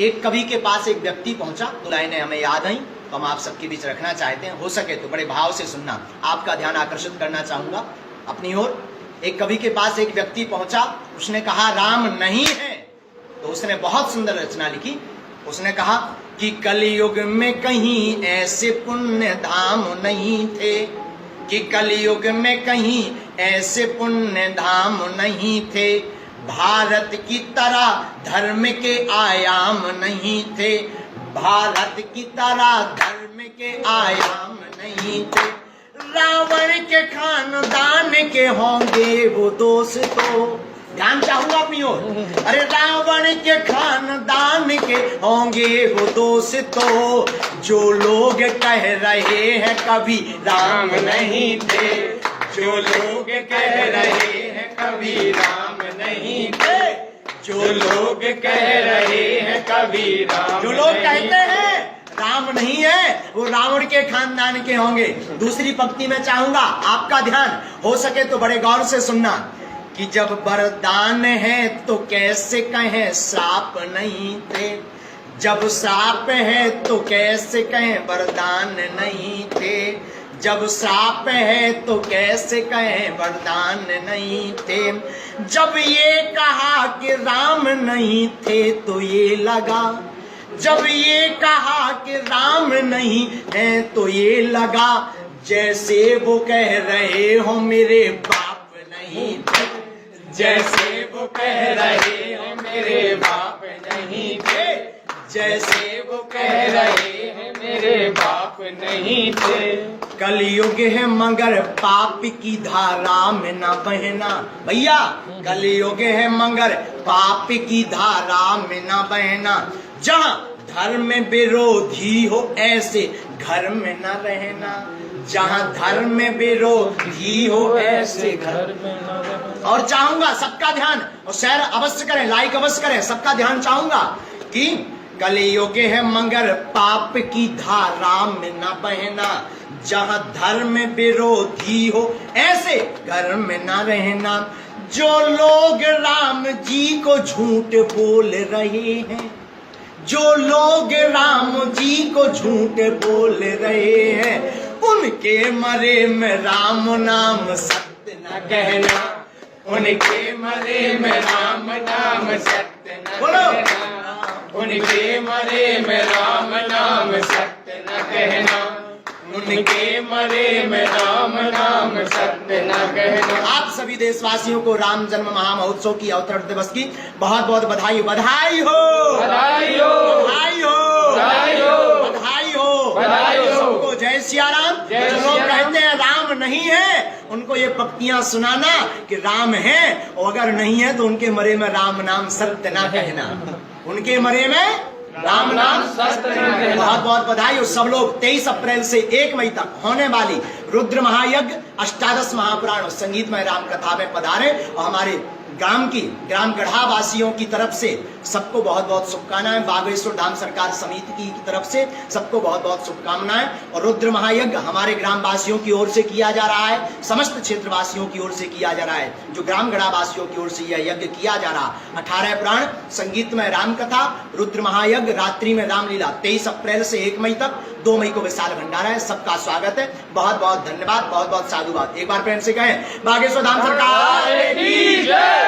एक कवि के पास एक व्यक्ति पहुंचा, तो लाइनें हमें याद आई तो हम आप सबके बीच रखना चाहते हैं। हो सके तो बड़े भाव से सुनना, आपका ध्यान आकर्षित करना चाहूंगा अपनी ओर। एक कवि के पास एक व्यक्ति पहुंचा, उसने कहा राम नहीं है। तो उसने बहुत सुंदर रचना लिखी। उसने कहा कि कलयुग में कहीं ऐसे पुण्य धाम नहीं थे, कि कलयुग में कहीं ऐसे पुण्य धाम नहीं थे, भारत की तरह धर्म के आयाम नहीं थे, भारत की तरह धर्म के आयाम नहीं थे, रावण के खानदान के होंगे वो दोस्तों। ध्यान चाहूंगा अपनी ओर। अरे रावण के खानदान के होंगे वो दोस्तों, जो लोग कह रहे हैं कभी राम नहीं थे, जो लोग कह रहे हैं कभी राम नहीं थे, जो लोग कह रहे हैं कभी राम, जो लोग कहते हैं राम नहीं है वो रावण के खानदान के होंगे। दूसरी पंक्ति में चाहूंगा आपका ध्यान, हो सके तो बड़े गौर से सुनना, कि जब वरदान है तो कैसे कहें श्राप नहीं थे, जब श्राप है तो कैसे कहें वरदान नहीं थे, जब श्राप है तो कैसे कहें वरदान नहीं थे, जब ये कहा कि राम नहीं थे तो ये लगा, जब ये कहा कि राम नहीं है तो ये लगा, जैसे वो कह रहे हो मेरे बाप नहीं थे, जैसे वो कह रहे हो मेरे बाप नहीं थे, जैसे वो कह रहे हैं मेरे बाप नहीं थे। कलयुग है मगर पाप की धारा में न बहना, भैया कलयुग है मगर पाप की धारा में न बहना, जहाँ धर्म विरोधी हो ऐसे घर में न रहना, जहाँ धर्म विरोधी हो ऐसे घर में न रहना। और चाहूंगा सबका ध्यान, और शेयर अवश्य करें, लाइक अवश्य करें, सबका ध्यान चाहूंगा कि कलयुग है मगर पाप की धारा में न बहना, जहाँ धर्म विरोधी हो ऐसे घर में न रहना, जो लोग राम जी को झूठ बोल रहे हैं, जो लोग राम जी को झूठ बोल रहे हैं, उनके मरे में राम नाम सत्य न कहना, उनके मरे में राम नाम सत्य न कहना, उनके मरे में राम नाम सत्य न कहना, उनके मरे में राम नाम सत्य न कहना। आप सभी देशवासियों को राम जन्म महामहोत्सव की अवतरण दिवस की बहुत बहुत बधाई, बधाई हो, बधाई हो, बधाई हो, बधाई हो, बधाई हो, बधाई हो सबको। जय सिया राम। जो लोग कहते हैं राम नहीं है, उनको ये पंक्तियां सुनाना कि राम है, और अगर नहीं है तो उनके मरे में राम नाम सत्य न कहना, उनके मरे में राम नाम सत्य न कहना। बहुत बहुत बधाई हो सब लोग। 23 अप्रैल से 1 मई तक होने वाली रुद्र महायज्ञ, अष्टादश महापुराण और संगीतमय राम कथा में पधारे, और हमारे ग्राम गढ़ा वासियों की तरफ से सबको बहुत बहुत शुभकामनाएं, बागेश्वर धाम सरकार समिति की तरफ से सबको बहुत बहुत शुभकामनाएं। और रुद्र महायज्ञ हमारे ग्राम वासियों की ओर से किया जा रहा है, समस्त क्षेत्र वासियों की ओर से किया जा रहा है, जो ग्राम गढ़ा वासियों की ओर से यह यज्ञ किया जा रहा। 18 पुराण, संगीतमय राम कथा, रुद्र महायज्ञ, रात्रि में रामलीला, 23 अप्रैल से 1 मई तक, 2 मई को विशाल भंडारा है। सबका स्वागत है, बहुत बहुत धन्यवाद, बहुत बहुत साधुवाद। एक बार प्रेम से कहें बागेश्वर धाम सरकार की जय।